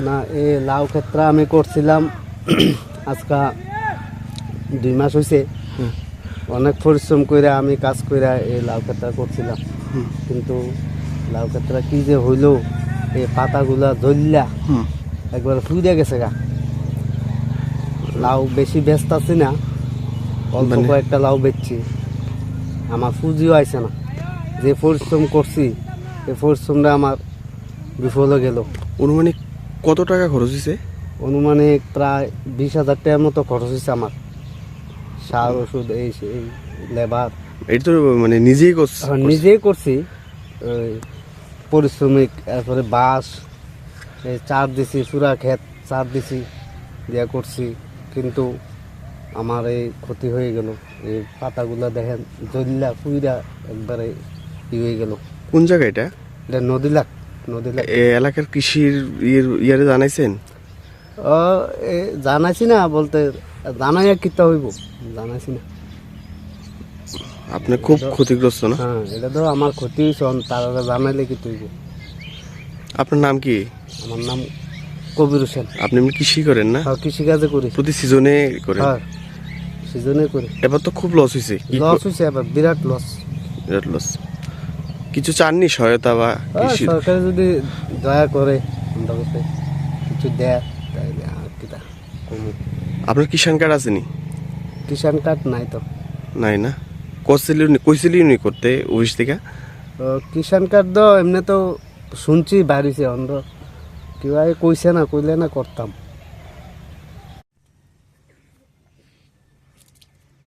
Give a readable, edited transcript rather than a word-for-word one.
না এই লাউ ক্ষেত্রে আমি করছিলাম আজকা 2 মাস হয়েছে। অনেক পরিশ্রম করে আমি কাজ করে এই লাউ ক্ষেত্রে করছিলাম, কিন্তু লাউ ক্ষেত্রে কি যে হইল, এই পাতাগুলা জ্বললা একবার ফুইরা গেছে গা। লাউ বেশি ব্যস্ত আছি না, অল্প কয়েকটা লাউ বেচছি, আমার পুঁজিও আইছে না। যে পরিশ্রম করছি এই পরিশ্রমটা আমার বিফল হয়ে গেল। অনুমানিক কত টাকা খরচ হয়েছে? অনুমানিক প্রায় 20,000 টাকার মতো খরচ হয়েছে আমার, সার ওষুধ এই লেবার। এটা তো মানে নিজেই নিজেই করছি, ওই পরিশ্রমিক, এরপরে বাঁশ এই চার দিছি, চূড়া ক্ষেত চার দিছি দিয়া করছি, কিন্তু আমার এই ক্ষতি হয়ে গেল। এই পাতাগুলা দেখেন জ্বললা পুইরা একবারে হয়ে গেল। কোন জায়গা এটা? এটা নদীলাক। এই এলাকার কৃষির ইয়ারে জানাইছেন? জানাইছি না, বলতে জানাই আর কিতা হইব, জানাইছি না। আপনি খুব ক্ষতিগ্রস্ত না? হ্যাঁ, এটা তো আমার ক্ষতি হয়েছে, তারা জানাইলে কি হইব। আপনার নাম কি? আমার নাম কবির হোসেন। আপনি এমনি কৃষি করেন না? হ্যাঁ, কৃষিকাজে করি, প্রতি সিজনে করেন? হ্যাঁ, সিজনে করি। এবার তো খুব লস হয়েছে। লস হয়েছে, এবার বিরাট লস। বিরাট লস। কিছু চাননি সহায়তা বা কৃষি? সরকার যদি দয়া করে আমরা কাছে কিছু দেয় তাইলে আর কিটা কমু। আপনার কিষাণ কার্ড আসেনি? কিষাণ কার্ড নাই তো। নাই না? কইছিলি নি করতে অফিস থেকে? কিষাণ কার্ড তো এমনি তো শুনছি বাড়িছে অন্য কেউ কইছে না, কইলে না করতাম।